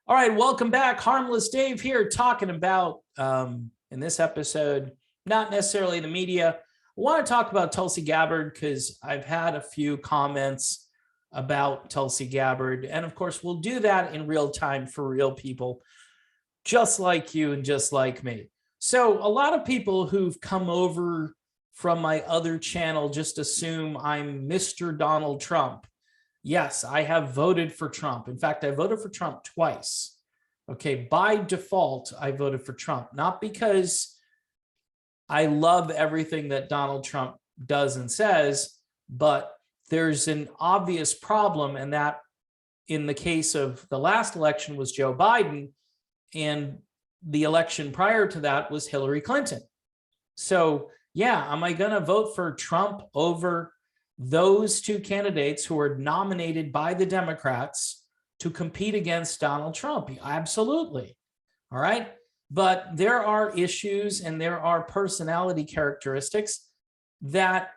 All right, welcome back. Harmless Dave here talking about, in this episode, not necessarily the media. I want to talk about Tulsi Gabbard because I've had a few comments about Tulsi Gabbard. And of course, we'll do that in real time for real people, just like you and just like me. So a lot of people who've come over from my other channel just assume I'm Mr. Donald Trump. Yes, I have voted for Trump. In fact, I voted for Trump twice. Okay, by default, I voted for Trump, not because I love everything that Donald Trump does and says, but there's an obvious problem, and that in the case of the last election was Joe Biden, and the election prior to that was Hillary Clinton. So yeah, am I going to vote for Trump over those two candidates who are nominated by the Democrats to compete against Donald Trump? Absolutely. All right. But there are issues and there are personality characteristics that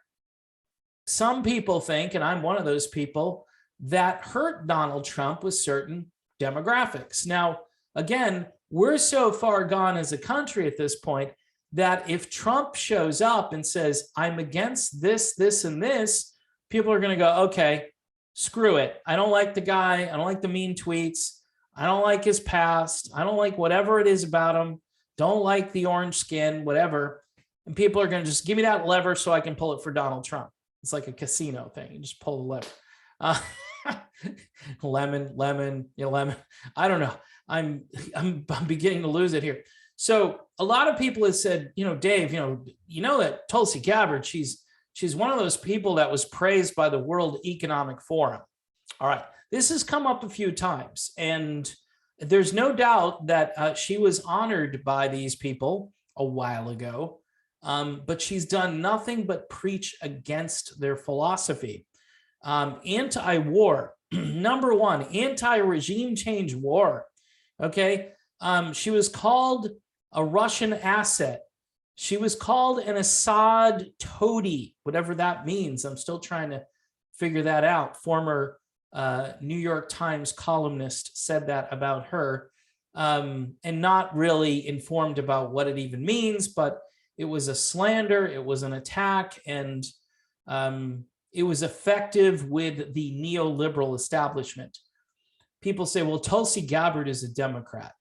some people think, and I'm one of those people, that hurt Donald Trump with certain demographics. Now, again, we're so far gone as a country at this point that if Trump shows up and says, I'm against this, this, and this, people are going to go, okay, screw it. I don't like the guy. I don't like the mean tweets. I don't like his past. I don't like whatever it is about him. Don't like the orange skin, whatever. And people are going to just give me that lever so I can pull it for Donald Trump. It's like a casino thing. You just pull the lever. Lemon, lemon. I don't know. I'm beginning to lose it here. So a lot of people have said, Dave, you know that Tulsi Gabbard, she's one of those people that was praised by the World Economic Forum. All right, this has come up a few times, and there's no doubt that she was honored by these people a while ago, but she's done nothing but preach against their philosophy. Anti-war, number one, anti-regime change war. Okay, she was called a Russian asset. She was called an Assad toady, whatever that means. I'm still trying to figure that out. Former New York Times columnist said that about her, and not really informed about what it even means, but it was a slander, it was an attack, and it was effective with the neoliberal establishment. People say, well, Tulsi Gabbard is a Democrat.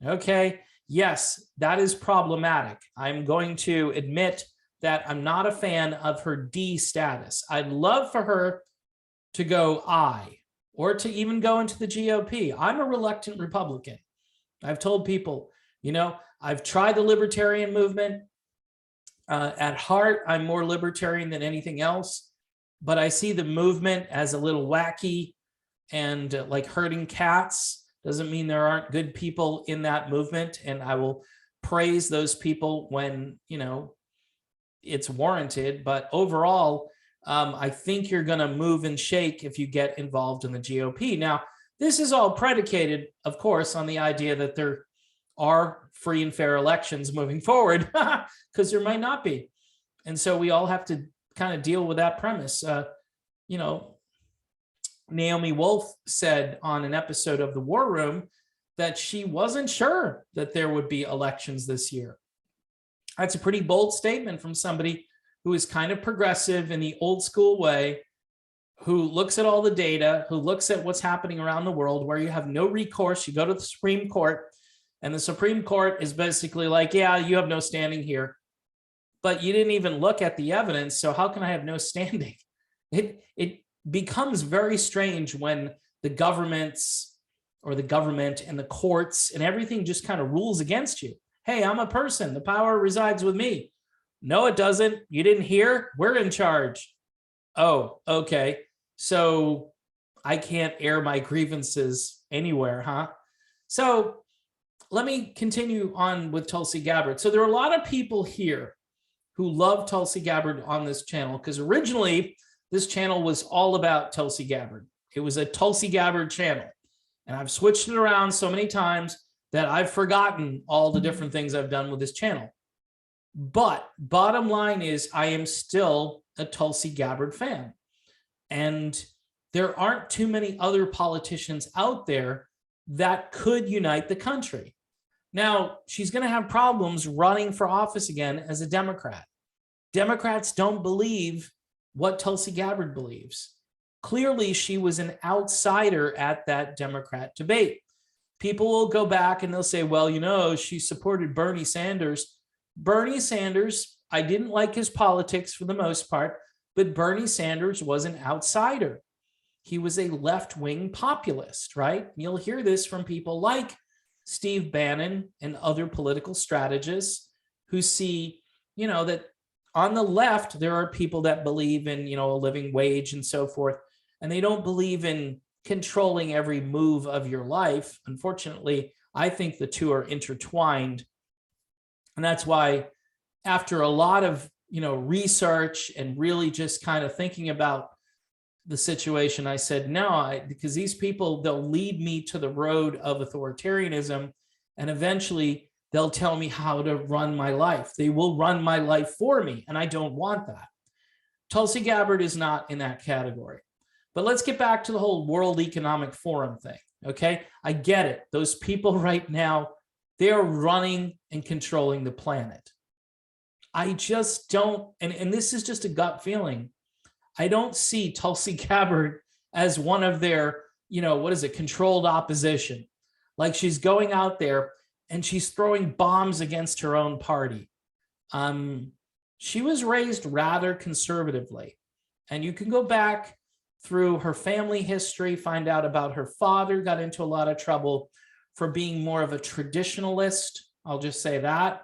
Okay. Yes, that is problematic. I'm going to admit that I'm not a fan of her D status. I'd love for her to go I, or to even go into the GOP. I'm a reluctant Republican. I've told people, I've tried the libertarian movement. At heart, I'm more libertarian than anything else, but I see the movement as a little wacky and like herding cats. Doesn't mean there aren't good people in that movement, and I will praise those people when, it's warranted. But overall, I think you're going to move and shake if you get involved in the GOP. Now, this is all predicated, of course, on the idea that there are free and fair elections moving forward, because there might not be. And so we all have to kind of deal with that premise. Naomi Wolf said on an episode of The War Room that she wasn't sure that there would be elections this year. That's a pretty bold statement from somebody who is kind of progressive in the old school way, who looks at all the data, who looks at what's happening around the world, where you have no recourse. You go to the Supreme Court, and the Supreme Court is basically like, yeah, you have no standing here, but you didn't even look at the evidence. So how can I have no standing? It becomes very strange when the governments or the government and the courts and everything just kind of rules against you. Hey, I'm a person. The power resides with me. No, it doesn't. You didn't hear? We're in charge. Oh, okay. So I can't air my grievances anywhere, huh? So let me continue on with Tulsi Gabbard. So there are a lot of people here who love Tulsi Gabbard on this channel, because originally this channel was all about Tulsi Gabbard. It was a Tulsi Gabbard channel. And I've switched it around so many times that I've forgotten all the different things I've done with this channel. But bottom line is, I am still a Tulsi Gabbard fan. And there aren't too many other politicians out there that could unite the country. Now, she's going to have problems running for office again as a Democrat. Democrats don't believe what Tulsi Gabbard believes. Clearly, she was an outsider at that Democrat debate. People will go back and they'll say, well, you know, she supported Bernie Sanders. Bernie Sanders, I didn't like his politics for the most part, but Bernie Sanders was an outsider. He was a left-wing populist, right? You'll hear this from people like Steve Bannon and other political strategists who see, you know, that on the left, there are people that believe in, you know, a living wage and so forth, and they don't believe in controlling every move of your life. Unfortunately, I think the two are intertwined. And that's why after a lot of, you know, research and really just kind of thinking about the situation, I said, no, because these people, they'll lead me to the road of authoritarianism, and eventually they'll tell me how to run my life. They will run my life for me, and I don't want that. Tulsi Gabbard is not in that category. But let's get back to the whole World Economic Forum thing, okay? I get it. Those people right now, they're running and controlling the planet. I just don't, and this is just a gut feeling, I don't see Tulsi Gabbard as one of their, you know, what is it, controlled opposition. Like she's going out there and she's throwing bombs against her own party. She was raised rather conservatively. And you can go back through her family history, find out about her father, got into a lot of trouble for being more of a traditionalist. I'll just say that.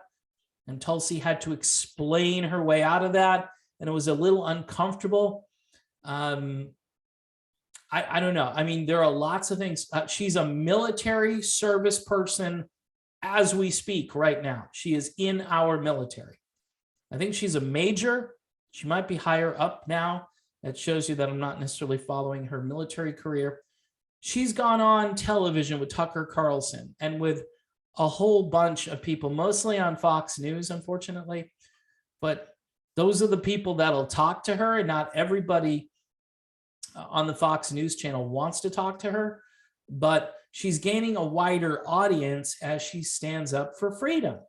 And Tulsi had to explain her way out of that. And it was a little uncomfortable. I don't know. I mean, there are lots of things. She's a military service person as we speak right now. She is in our military. I think she's a major. She might be higher up now. That shows you that I'm not necessarily following her military career. She's gone on television with Tucker Carlson and with a whole bunch of people, mostly on Fox News, unfortunately. But those are the people that'll talk to her, and not everybody on the Fox News channel wants to talk to her. But she's gaining a wider audience as she stands up for freedom.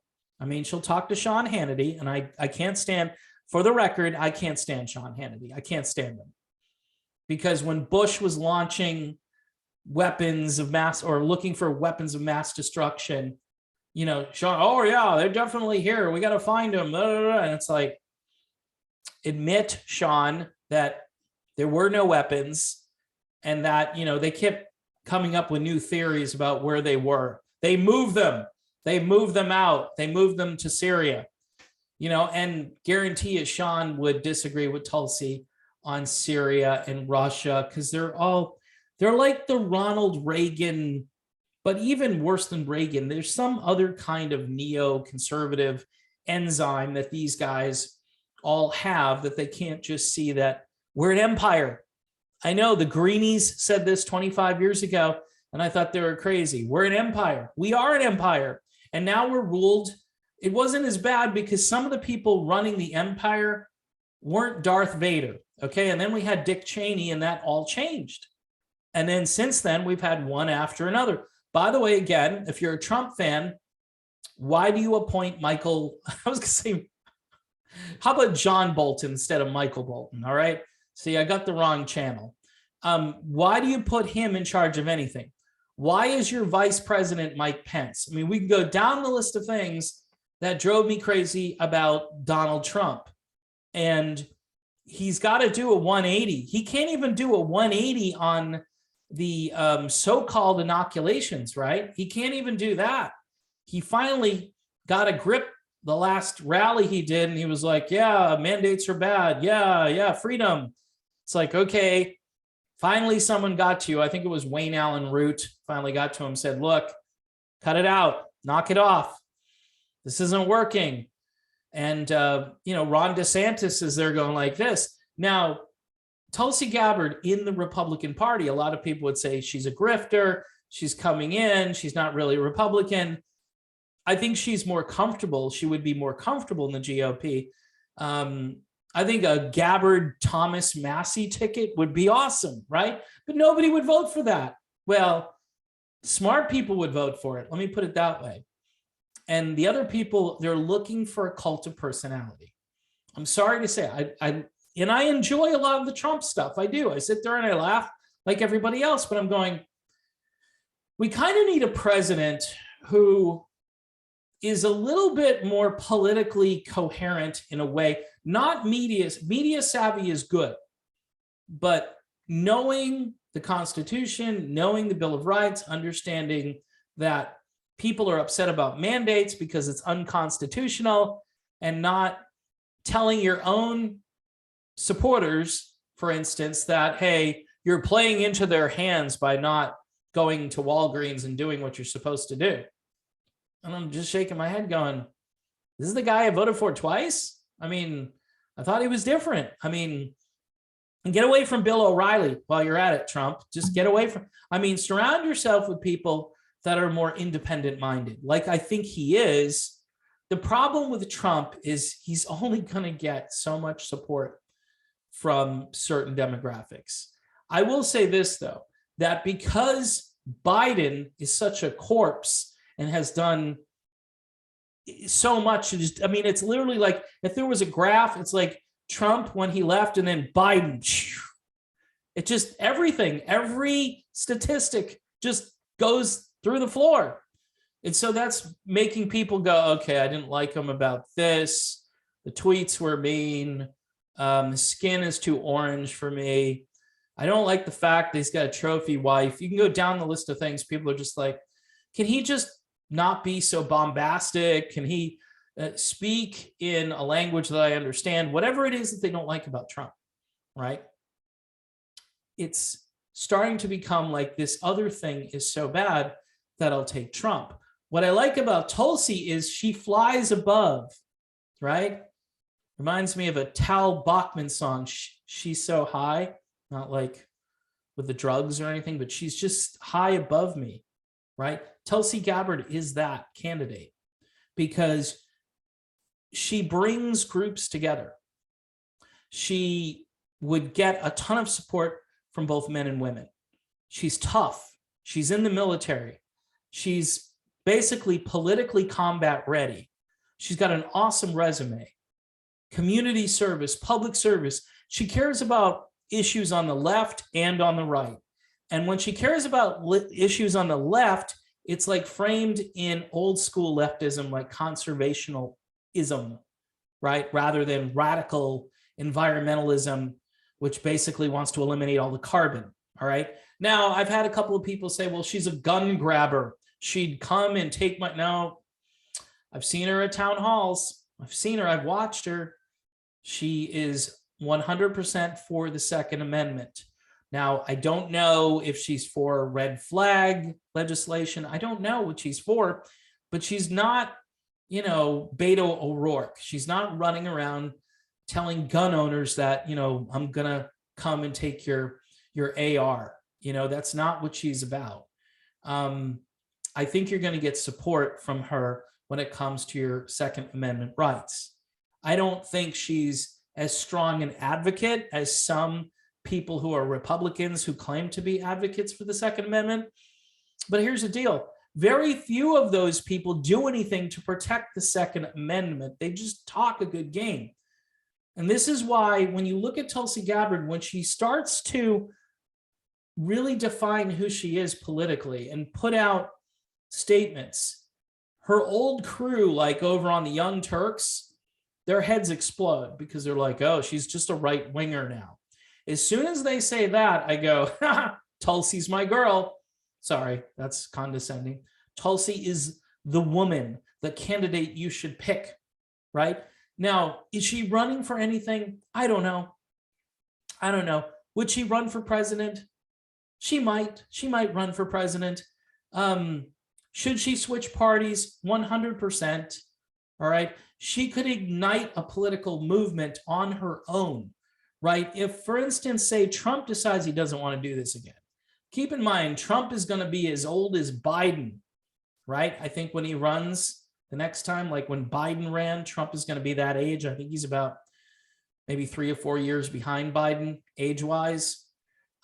I mean, she'll talk to Sean Hannity, and I can't stand, for the record, I can't stand Sean Hannity. I can't stand him. Because when Bush was launching weapons of mass, or looking for weapons of mass destruction, you know, Sean, oh yeah, they're definitely here. We got to find them. And it's like, admit, Sean, that there were no weapons and that, you know, they kept coming up with new theories about where they were. They moved them. They moved them out. They moved them to Syria, you know, and guarantee you Sean would disagree with Tulsi on Syria and Russia, because they're like the Ronald Reagan, but even worse than Reagan, there's some other kind of neoconservative enzyme that these guys all have, that they can't just see that we're an empire. I know the Greenies said this 25 years ago, and I thought they were crazy. We're an empire. We are an empire. And now we're ruled. It wasn't as bad because some of the people running the empire weren't Darth Vader. Okay. And then we had Dick Cheney, and that all changed. And then since then, we've had one after another. By the way, again, if you're a Trump fan, why do you appoint Michael? I was going to say, how about John Bolton instead of Michael Bolton? All right. See, I got the wrong channel. Why do you put him in charge of anything? Why is your vice president Mike Pence? I mean, we can go down the list of things that drove me crazy about Donald Trump. And he's got to do a 180. He can't even do a 180 on the so-called inoculations, right? He can't even do that. He finally got a grip the last rally he did, and he was like, yeah, mandates are bad. Yeah, freedom. It's like, okay, finally someone got to you. I think it was Wayne Allen Root finally got to him, said, look, cut it out, knock it off. This isn't working. And, you know, Ron DeSantis is there going like this. Now, Tulsi Gabbard in the Republican Party, a lot of people would say she's a grifter. She's coming in. She's not really a Republican. I think she's more comfortable. She would be more comfortable in the GOP. I think a Gabbard Thomas Massey ticket would be awesome, right? But nobody would vote for that. Well, Smart people would vote for it. Let me put it that way. And the other people, they're looking for a cult of personality. I'm sorry to say, I enjoy a lot of the Trump stuff. I do. I sit there and I laugh like everybody else, but I'm going, we kind of need a president who is a little bit more politically coherent in a way. Not media savvy is good, but knowing the Constitution, knowing the Bill of Rights, understanding that people are upset about mandates because it's unconstitutional, and not telling your own supporters, for instance, that, hey, you're playing into their hands by not going to Walgreens and doing what you're supposed to do. And I'm just shaking my head going, this is the guy I voted for twice? I mean, I thought he was different. I mean, and get away from Bill O'Reilly while you're at it, Trump. Just get away from, I mean, surround yourself with people that are more independent minded, like I think he is. The problem with Trump is he's only going to get so much support from certain demographics. I will say this, though, that because Biden is such a corpse and has done so much, I mean, it's literally like if there was a graph, it's like Trump when he left and then Biden. It just everything, every statistic just goes through the floor. And so that's making people go, okay, I didn't like him about this. The tweets were mean. The skin is too orange for me. I don't like the fact that he's got a trophy wife. You can go down the list of things. People are just like, can he just not be so bombastic? Can he speak in a language that I understand? Whatever it is that they don't like about Trump, right? It's starting to become like this other thing is so bad that I'll take Trump. What I like about Tulsi is she flies above, right? Reminds me of a Tal Bachman song, She's So High, not like with the drugs or anything, but she's just high above me, right? Tulsi Gabbard is that candidate because she brings groups together. She would get a ton of support from both men and women. She's tough. She's in the military. She's basically politically combat ready. She's got an awesome resume, community service, public service. She cares about issues on the left and on the right. And when she cares about issues on the left, it's like framed in old school leftism, like conservationism, right? Rather than radical environmentalism, which basically wants to eliminate all the carbon, all right? Now, I've had a couple of people say, well, she's a gun grabber. She'd come and take my, no, I've seen her at town halls. I've seen her, I've watched her. She is 100% for the Second Amendment. Now, I don't know if she's for red flag legislation. I don't know what she's for, but she's not, you know, Beto O'Rourke. She's not running around telling gun owners that, you know, I'm going to come and take your AR. You know, that's not what she's about. I think you're going to get support from her when it comes to your Second Amendment rights. I don't think she's as strong an advocate as some people who are Republicans who claim to be advocates for the Second Amendment. But here's the deal. Very few of those people do anything to protect the Second Amendment. They just talk a good game. And this is why when you look at Tulsi Gabbard, when she starts to really define who she is politically and put out statements, her old crew, like over on the Young Turks, their heads explode because they're like, oh, she's just a right winger now. As soon as they say that, I go, Tulsi's my girl. Sorry, that's condescending. Tulsi is the woman, the candidate you should pick, right? Now, is she running for anything? I don't know. I don't know. Would she run for president? She might. She might run for president. Should she switch parties? 100%. All right. She could ignite a political movement on her own, right? If, for instance, say Trump decides he doesn't want to do this again. Keep in mind, Trump is going to be as old as Biden, right? I think when he runs the next time, like when Biden ran, Trump is going to be that age. I think he's about maybe 3 or 4 years behind Biden age-wise.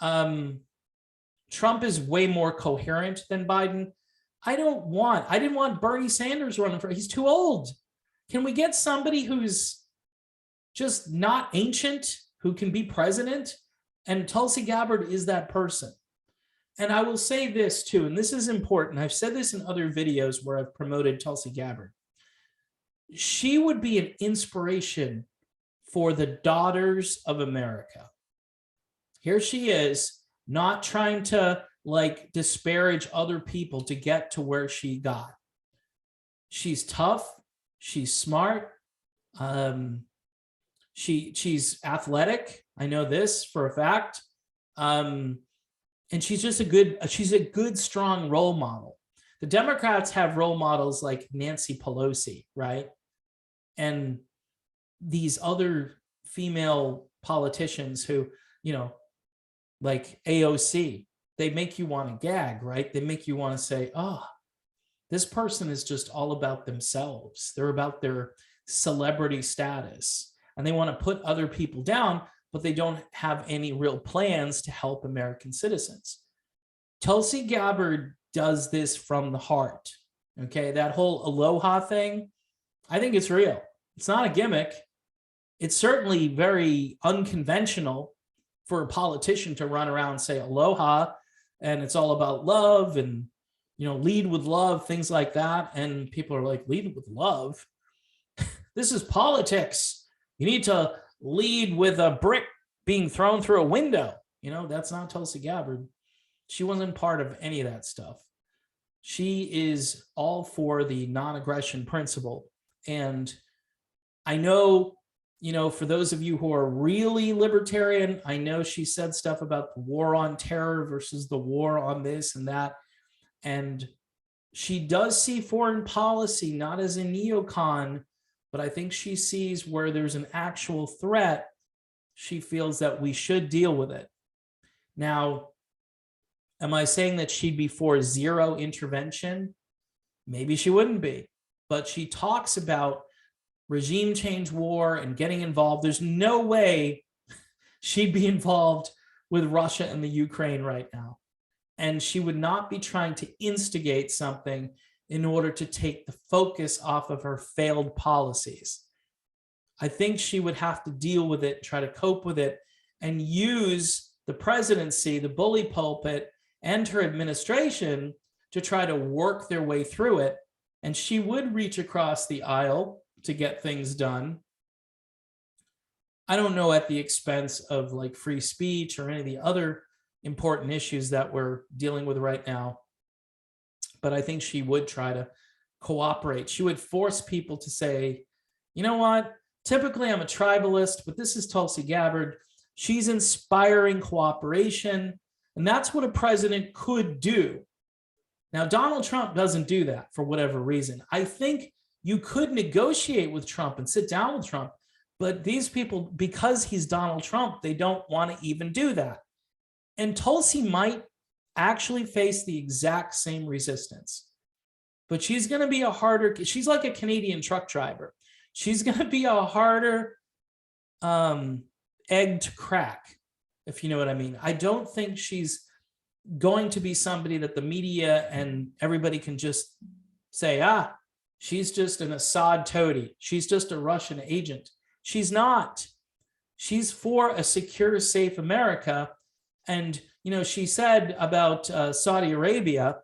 Trump Trump is way more coherent than Biden. I didn't want Bernie Sanders running for, he's too old. Can we get somebody who's just not ancient, who can be president? And Tulsi Gabbard is that person. And I will say this too, and this is important. I've said this in other videos where I've promoted Tulsi Gabbard. She would be an inspiration for the daughters of America. Here she is, not trying to like disparage other people to get to where she got. She's tough. She's smart. She's athletic. I know this for a fact. And she's just a good, strong role model. The Democrats have role models like Nancy Pelosi, right? And these other female politicians who, you know, like AOC, they make you want to gag, right? They make you want to say, oh, this person is just all about themselves. They're about their celebrity status, and they want to put other people down, but they don't have any real plans to help American citizens. Tulsi Gabbard does this from the heart. Okay, that whole aloha thing, I think it's real. It's not a gimmick. It's certainly very unconventional for a politician to run around and say aloha, and it's all about love and, you know, lead with love, things like that. And people are like, lead with love? This is politics. You need to lead with a brick being thrown through a window. You know, that's not Tulsi Gabbard. She wasn't part of any of that stuff. She is all for the non-aggression principle. And I know, you know, for those of you who are really libertarian, I know she said stuff about the war on terror versus the war on this and that. And she does see foreign policy not as a neocon, but I think she sees where there's an actual threat. She feels that we should deal with it. Now, am I saying that she'd be for zero intervention? Maybe she wouldn't be, but she talks about regime change war and getting involved. There's no way she'd be involved with Russia and the Ukraine right now. And she would not be trying to instigate something in order to take the focus off of her failed policies. I think she would have to deal with it, try to cope with it, and use the presidency, the bully pulpit, and her administration to try to work their way through it. And she would reach across the aisle to get things done. I don't know at the expense of like free speech or any of the other important issues that we're dealing with right now. But I think she would try to cooperate. She would force people to say, you know what? Typically I'm a tribalist, but this is Tulsi Gabbard. She's inspiring cooperation. And that's what a president could do. Now, Donald Trump doesn't do that for whatever reason. I think you could negotiate with Trump and sit down with Trump, but these people, because he's Donald Trump, they don't want to even do that. And Tulsi might actually face the exact same resistance, but she's going to be a harder, she's like a Canadian truck driver. She's going to be a harder egg to crack, if you know what I mean. I don't think she's going to be somebody that the media and everybody can just say, ah, she's just an Assad toady. She's just a Russian agent. She's not. She's for a secure, safe America. And, you know, she said about Saudi Arabia,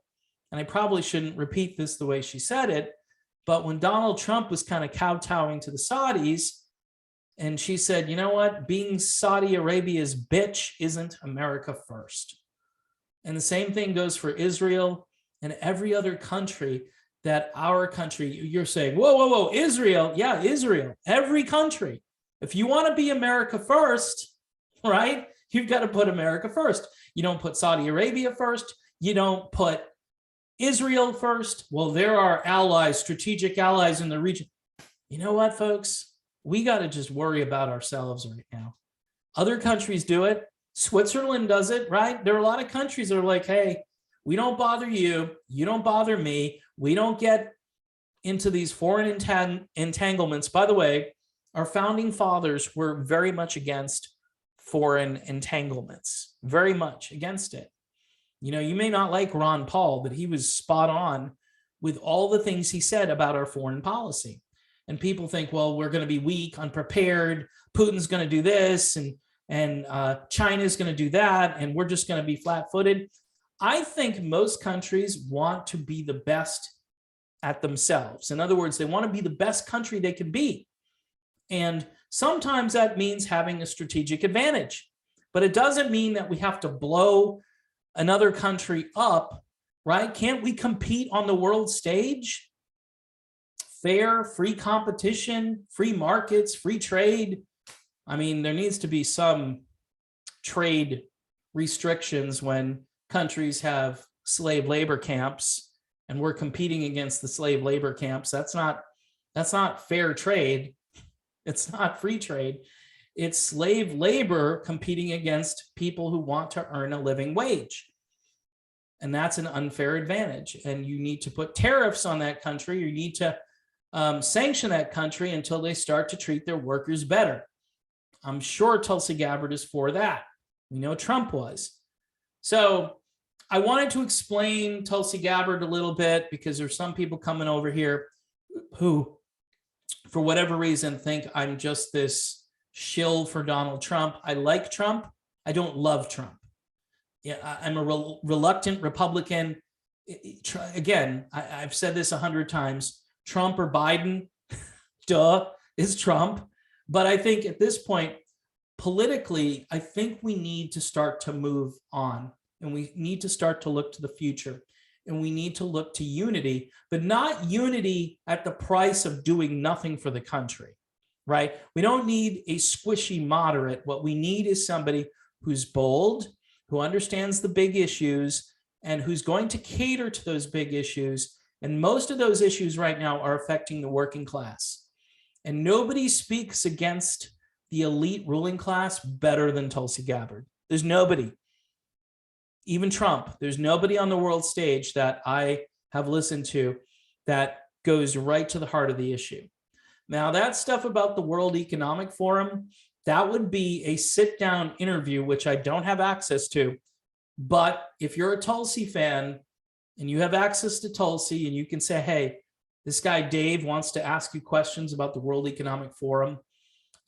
and I probably shouldn't repeat this the way she said it, but when Donald Trump was kind of kowtowing to the Saudis, and she said, you know what, being Saudi Arabia's bitch isn't America first. And the same thing goes for Israel and every other country that our country, you're saying, whoa, whoa, whoa, Israel. Yeah, Israel, every country. If you want to be America first, right, you've got to put America first. You don't put Saudi Arabia first. You don't put Israel first. Well, there are allies, strategic allies in the region. You know what, folks? We got to just worry about ourselves right now. Other countries do it. Switzerland does it, right? There are a lot of countries that are like, hey, we don't bother you. You don't bother me. We don't get into these foreign entanglements. By the way, our founding fathers were very much against foreign entanglements, very much against it. You may not like Ron Paul, but he was spot on with all the things he said about our foreign policy. And people think, well, we're going to be weak, unprepared. Putin's going to do this, and China's going to do that, and we're just going to be flat-footed. I think most countries want to be the best at themselves. In other words, they want to be the best country they can be. And sometimes that means having a strategic advantage, but it doesn't mean that we have to blow another country up, right? Can't we compete on the world stage? Fair, free competition, free markets, free trade. I mean, there needs to be some trade restrictions when countries have slave labor camps and we're competing against the slave labor camps. That's not fair trade. It's not free trade. It's slave labor competing against people who want to earn a living wage. And that's an unfair advantage. And you need to put tariffs on that country. You need to sanction that country until they start to treat their workers better. I'm sure Tulsi Gabbard is for that. We know Trump was. So I wanted to explain Tulsi Gabbard a little bit because there's some people coming over here who, for whatever reason, think I'm just this shill for Donald Trump. I like Trump. I don't love Trump. Yeah, I'm a reluctant Republican. Again, I've said this 100 times. Trump or Biden, duh, is Trump. But I think at this point, politically, I think we need to start to move on, and we need to start to look to the future, and we need to look to unity, but not unity at the price of doing nothing for the country, right? We don't need a squishy moderate. What we need is somebody who's bold, who understands the big issues, and who's going to cater to those big issues. And most of those issues right now are affecting the working class. And nobody speaks against the elite ruling class better than Tulsi Gabbard. There's nobody. Even Trump, there's nobody on the world stage that I have listened to that goes right to the heart of the issue. Now, that stuff about the World Economic Forum, that would be a sit-down interview, which I don't have access to. But if you're a Tulsi fan, and you have access to Tulsi, and you can say, hey, this guy Dave wants to ask you questions about the World Economic Forum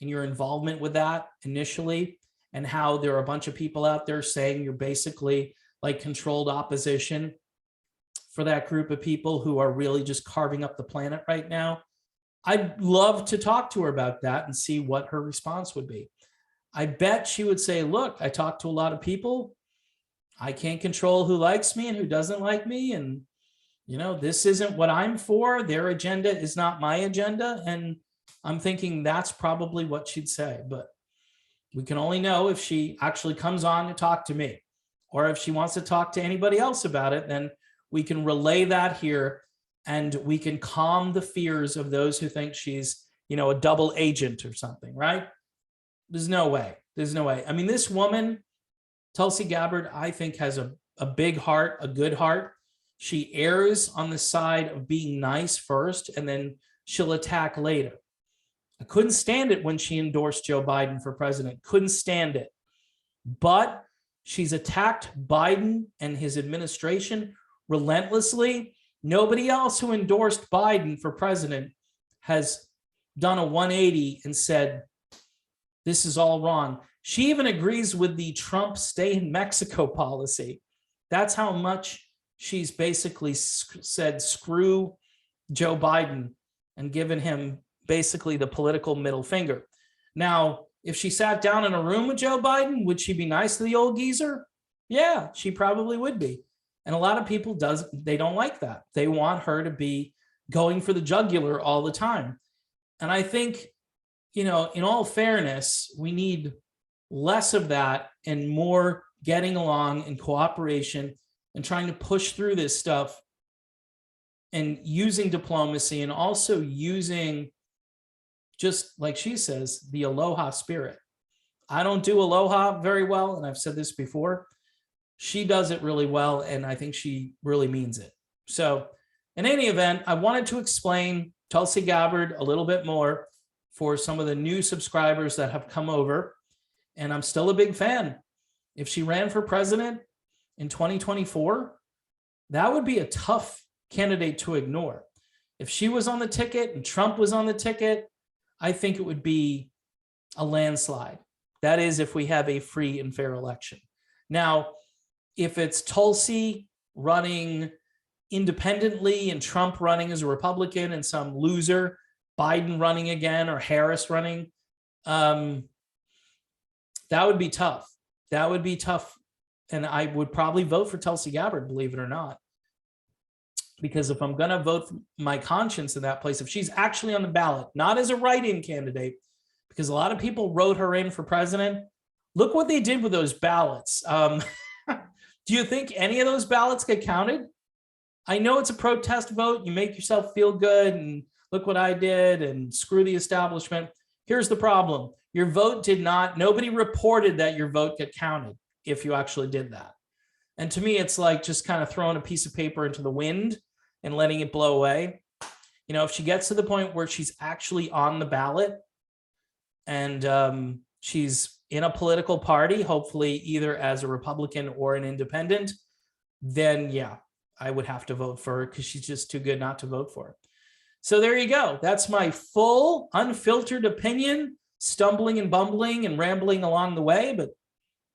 and your involvement with that initially, and how there are a bunch of people out there saying you're basically like controlled opposition for that group of people who are really just carving up the planet right now. I'd love to talk to her about that and see what her response would be. I bet she would say, look, I talk to a lot of people. I can't control who likes me and who doesn't like me. And, this isn't what I'm for. Their agenda is not my agenda. And I'm thinking that's probably what she'd say. But we can only know if she actually comes on to talk to me, or if she wants to talk to anybody else about it, then we can relay that here, and we can calm the fears of those who think she's, a double agent or something, right? There's no way. There's no way. I mean, this woman, Tulsi Gabbard, I think, has a big heart, a good heart. She errs on the side of being nice first, and then she'll attack later. I couldn't stand it when she endorsed Joe Biden for president. Couldn't stand it. But she's attacked Biden and his administration relentlessly. Nobody else who endorsed Biden for president has done a 180 and said, this is all wrong. She even agrees with the Trump stay in Mexico policy. That's how much she's basically said, screw Joe Biden, and given him basically the political middle finger. Now, if she sat down in a room with Joe Biden, would she be nice to the old geezer? Yeah, she probably would be. And a lot of people they don't like that. They want her to be going for the jugular all the time. And I think, in all fairness, we need less of that and more getting along and cooperation and trying to push through this stuff, and using diplomacy, and also using, just like she says, the aloha spirit. I don't do aloha very well, and I've said this before. She does it really well, and I think she really means it. So in any event, I wanted to explain Tulsi Gabbard a little bit more for some of the new subscribers that have come over, and I'm still a big fan. If she ran for president, in 2024, that would be a tough candidate to ignore. If she was on the ticket and Trump was on the ticket, I think it would be a landslide. That is, if we have a free and fair election. Now, if it's Tulsi running independently and Trump running as a Republican and some loser, Biden running again, or Harris running, that would be tough. That would be tough. And I would probably vote for Tulsi Gabbard, believe it or not. Because if I'm going to vote for my conscience in that place, if she's actually on the ballot, not as a write-in candidate, because a lot of people wrote her in for president, look what they did with those ballots. Do you think any of those ballots get counted? I know it's a protest vote. You make yourself feel good and look what I did and screw the establishment. Here's the problem. Your vote did not, nobody reported that your vote got counted if you actually did that. And to me, it's like just kind of throwing a piece of paper into the wind and letting it blow away. You know, if she gets to the point where she's actually on the ballot and she's in a political party, hopefully either as a Republican or an independent, then yeah, I would have to vote for her because she's just too good not to vote for her. So there you go. That's my full, unfiltered opinion, stumbling and bumbling and rambling along the way. But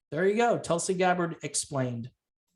there you go. Tulsi Gabbard explained.